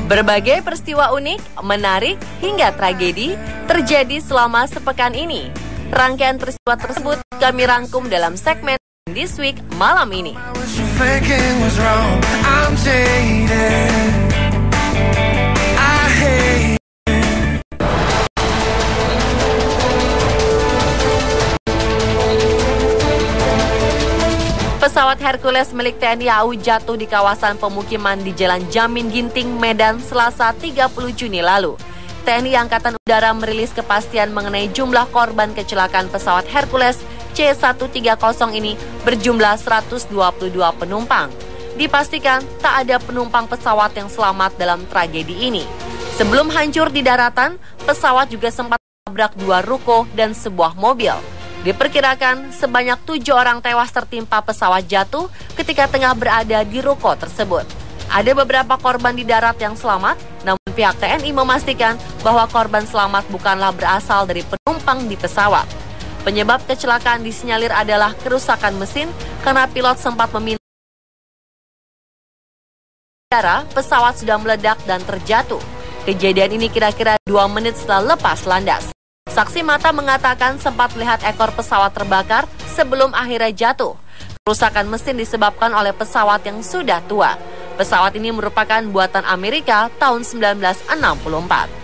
Berbagai peristiwa unik, menarik, hingga tragedi terjadi selama sepekan ini. Rangkaian peristiwa tersebut kami rangkum dalam segmen This Week malam ini. Pesawat Hercules milik TNI AU jatuh di kawasan pemukiman di Jalan Jamin Ginting, Medan, Selasa 30 Juni lalu. TNI Angkatan Udara merilis kepastian mengenai jumlah korban kecelakaan pesawat Hercules C-130 ini berjumlah 122 penumpang. Dipastikan tak ada penumpang pesawat yang selamat dalam tragedi ini. Sebelum hancur di daratan, pesawat juga sempat menabrak 2 ruko dan sebuah mobil. Diperkirakan sebanyak 7 orang tewas tertimpa pesawat jatuh ketika tengah berada di ruko tersebut. Ada beberapa korban di darat yang selamat, namun pihak TNI memastikan bahwa korban selamat bukanlah berasal dari penumpang di pesawat. Penyebab kecelakaan disinyalir adalah kerusakan mesin karena pilot sempat meminta pesawat sudah meledak dan terjatuh. Kejadian ini kira-kira 2 menit setelah lepas landas. Saksi mata mengatakan sempat melihat ekor pesawat terbakar sebelum akhirnya jatuh. Kerusakan mesin disebabkan oleh pesawat yang sudah tua. Pesawat ini merupakan buatan Amerika tahun 1964.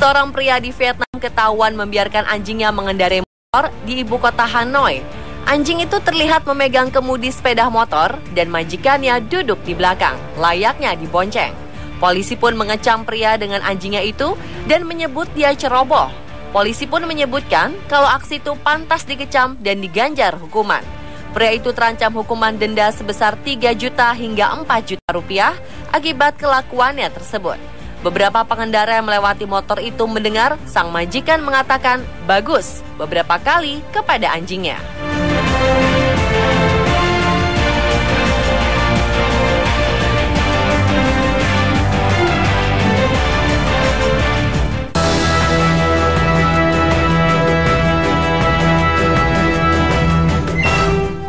Seorang pria di Vietnam ketahuan membiarkan anjingnya mengendarai motor di ibu kota Hanoi. Anjing itu terlihat memegang kemudi sepeda motor dan majikannya duduk di belakang, layaknya dibonceng. Polisi pun mengecam pria dengan anjingnya itu dan menyebut dia ceroboh. Polisi pun menyebutkan kalau aksi itu pantas dikecam dan diganjar hukuman. Pria itu terancam hukuman denda sebesar 3 juta hingga 4 juta rupiah akibat kelakuannya tersebut. Beberapa pengendara yang melewati motor itu mendengar sang majikan mengatakan bagus beberapa kali kepada anjingnya.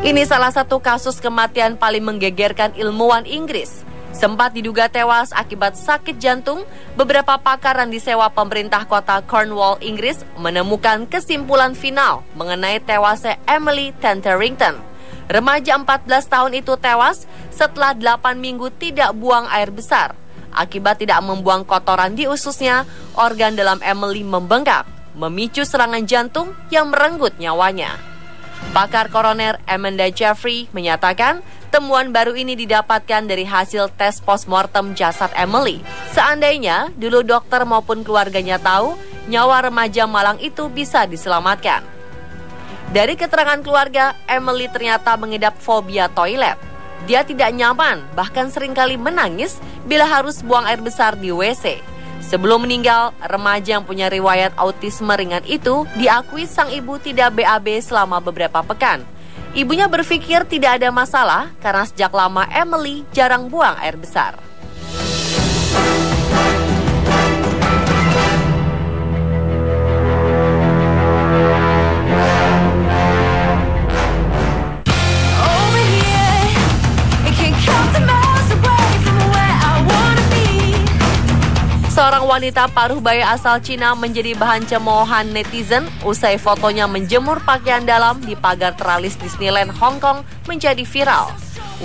Ini salah satu kasus kematian paling menggegerkan ilmuwan Inggris. Sempat diduga tewas akibat sakit jantung, beberapa pakar yang disewa pemerintah kota Cornwall, Inggris menemukan kesimpulan final mengenai tewasnya Emily Tanterington. Remaja 14 tahun itu tewas setelah 8 minggu tidak buang air besar. Akibat tidak membuang kotoran di ususnya, organ dalam Emily membengkak, memicu serangan jantung yang merenggut nyawanya. Pakar koroner Amanda Jeffrey menyatakan temuan baru ini didapatkan dari hasil tes postmortem jasad Emily. Seandainya dulu dokter maupun keluarganya tahu, nyawa remaja malang itu bisa diselamatkan. Dari keterangan keluarga, Emily ternyata mengidap fobia toilet. Dia tidak nyaman, bahkan seringkali menangis bila harus buang air besar di WC. Sebelum meninggal, remaja yang punya riwayat autisme ringan itu diakui sang ibu tidak BAB selama beberapa pekan. Ibunya berpikir tidak ada masalah karena sejak lama Emily jarang buang air besar. Seorang wanita paruh baya asal Cina menjadi bahan cemoohan netizen usai fotonya menjemur pakaian dalam di pagar teralis Disneyland Hong Kong menjadi viral.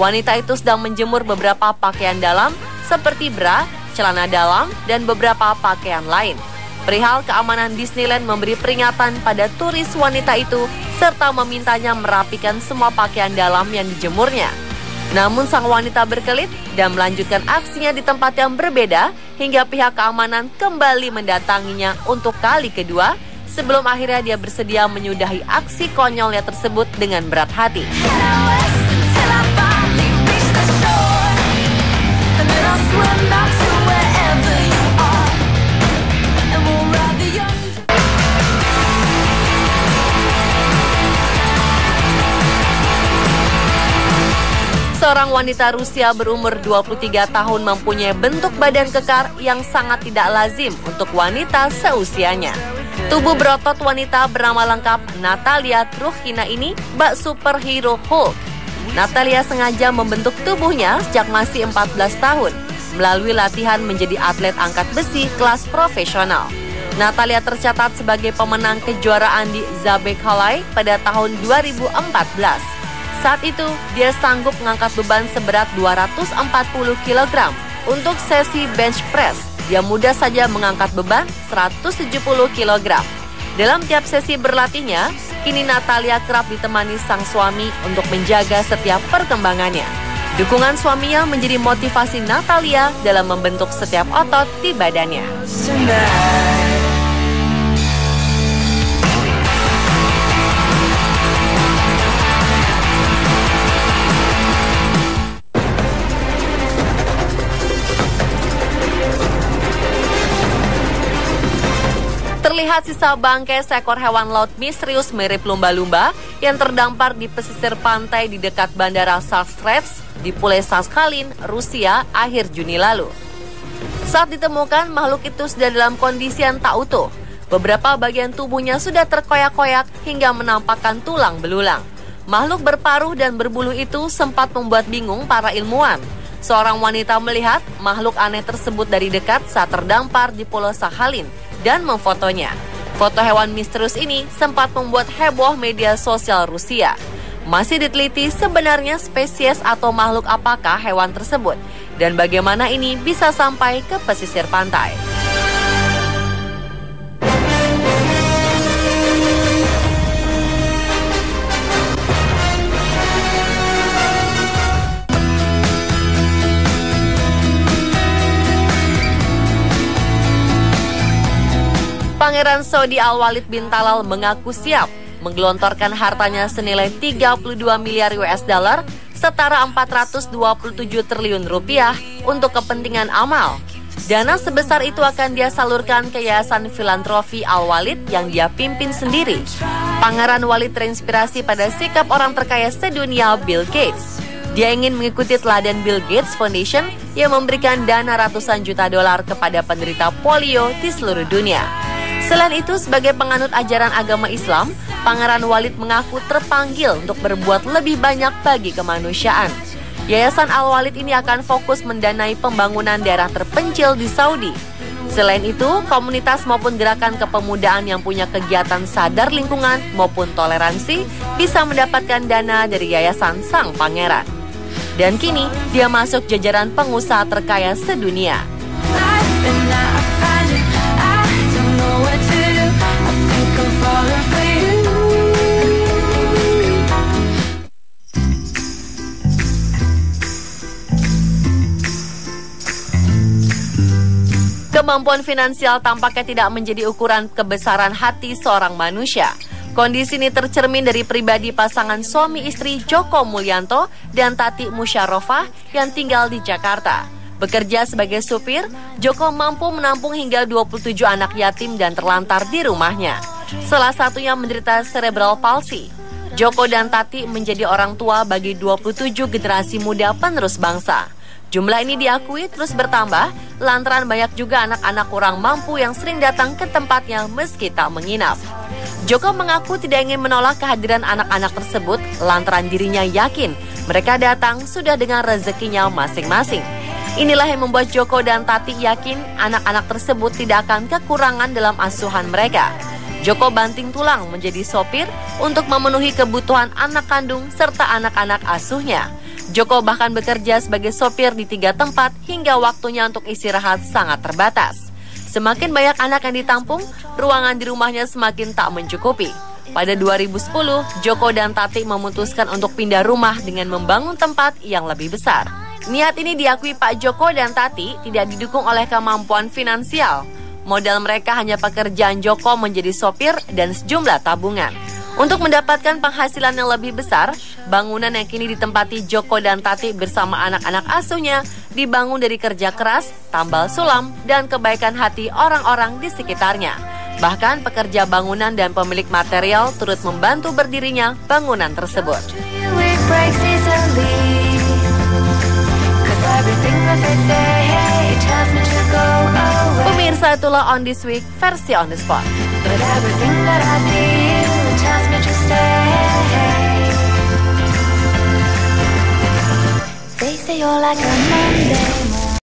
Wanita itu sedang menjemur beberapa pakaian dalam seperti bra, celana dalam, dan beberapa pakaian lain. Perihal keamanan, Disneyland memberi peringatan pada turis wanita itu serta memintanya merapikan semua pakaian dalam yang dijemurnya. Namun sang wanita berkelit dan melanjutkan aksinya di tempat yang berbeda hingga pihak keamanan kembali mendatanginya untuk kali kedua sebelum akhirnya dia bersedia menyudahi aksi konyolnya tersebut dengan berat hati. seorang wanita Rusia berumur 23 tahun mempunyai bentuk badan kekar yang sangat tidak lazim untuk wanita seusianya. Tubuh berotot wanita bernama lengkap Natalia Trukina ini bak superhero Hulk. Natalia sengaja membentuk tubuhnya sejak masih 14 tahun melalui latihan menjadi atlet angkat besi kelas profesional. Natalia tercatat sebagai pemenang kejuaraan di Zabekalai pada tahun 2014. Saat itu, dia sanggup mengangkat beban seberat 240 kg. Untuk sesi bench press, dia mudah saja mengangkat beban 170 kg. Dalam tiap sesi berlatihnya, kini Natalia kerap ditemani sang suami untuk menjaga setiap perkembangannya. Dukungan suaminya menjadi motivasi Natalia dalam membentuk setiap otot di badannya. Terlihat sisa bangkai seekor hewan laut misterius mirip lumba-lumba yang terdampar di pesisir pantai di dekat bandara Sastrets di Pulau Sakhalin, Rusia akhir Juni lalu. Saat ditemukan, makhluk itu sudah dalam kondisi yang tak utuh. Beberapa bagian tubuhnya sudah terkoyak-koyak hingga menampakkan tulang belulang. Makhluk berparuh dan berbulu itu sempat membuat bingung para ilmuwan. Seorang wanita melihat makhluk aneh tersebut dari dekat saat terdampar di Pulau Sakhalin dan memfotonya. Foto hewan misterius ini sempat membuat heboh media sosial Rusia. Masih diteliti sebenarnya spesies atau makhluk apakah hewan tersebut dan bagaimana ini bisa sampai ke pesisir pantai. Pangeran Saudi Al-Walid bin Talal mengaku siap menggelontorkan hartanya senilai 32 miliar US dollar setara 427 triliun rupiah untuk kepentingan amal. Dana sebesar itu akan dia salurkan ke Yayasan Filantropi Al-Walid yang dia pimpin sendiri. Pangeran Walid terinspirasi pada sikap orang terkaya sedunia Bill Gates. Dia ingin mengikuti teladan Bill Gates Foundation yang memberikan dana ratusan juta dolar kepada penderita polio di seluruh dunia. Selain itu, sebagai penganut ajaran agama Islam, Pangeran Walid mengaku terpanggil untuk berbuat lebih banyak bagi kemanusiaan. Yayasan Al-Walid ini akan fokus mendanai pembangunan daerah terpencil di Saudi. Selain itu, komunitas maupun gerakan kepemudaan yang punya kegiatan sadar lingkungan maupun toleransi bisa mendapatkan dana dari Yayasan Sang Pangeran. Dan kini, dia masuk jajaran pengusaha terkaya sedunia. Kemampuan finansial tampaknya tidak menjadi ukuran kebesaran hati seorang manusia. Kondisi ini tercermin dari pribadi pasangan suami istri Joko Mulyanto dan Tati Musyarofa yang tinggal di Jakarta. Bekerja sebagai supir, Joko mampu menampung hingga 27 anak yatim dan terlantar di rumahnya. Salah satunya menderita cerebral palsy. Joko dan Tati menjadi orang tua bagi 27 generasi muda penerus bangsa. Jumlah ini diakui terus bertambah, lantaran banyak juga anak-anak kurang mampu yang sering datang ke tempatnya meski tak menginap. Joko mengaku tidak ingin menolak kehadiran anak-anak tersebut, lantaran dirinya yakin mereka datang sudah dengan rezekinya masing-masing. Inilah yang membuat Joko dan Tati yakin anak-anak tersebut tidak akan kekurangan dalam asuhan mereka. Joko banting tulang menjadi sopir untuk memenuhi kebutuhan anak kandung serta anak-anak asuhnya. Joko bahkan bekerja sebagai sopir di 3 tempat hingga waktunya untuk istirahat sangat terbatas. Semakin banyak anak yang ditampung, ruangan di rumahnya semakin tak mencukupi. Pada 2010, Joko dan Tati memutuskan untuk pindah rumah dengan membangun tempat yang lebih besar. Niat ini diakui Pak Joko dan Tati tidak didukung oleh kemampuan finansial. Modal mereka hanya pekerjaan Joko menjadi sopir dan sejumlah tabungan. Untuk mendapatkan penghasilan yang lebih besar, bangunan yang kini ditempati Joko dan Tati bersama anak-anak asuhnya dibangun dari kerja keras, tambal sulam, dan kebaikan hati orang-orang di sekitarnya. Bahkan pekerja bangunan dan pemilik material turut membantu berdirinya bangunan tersebut. Pemirsa, itulah On This Week versi On The Spot. They say you're like a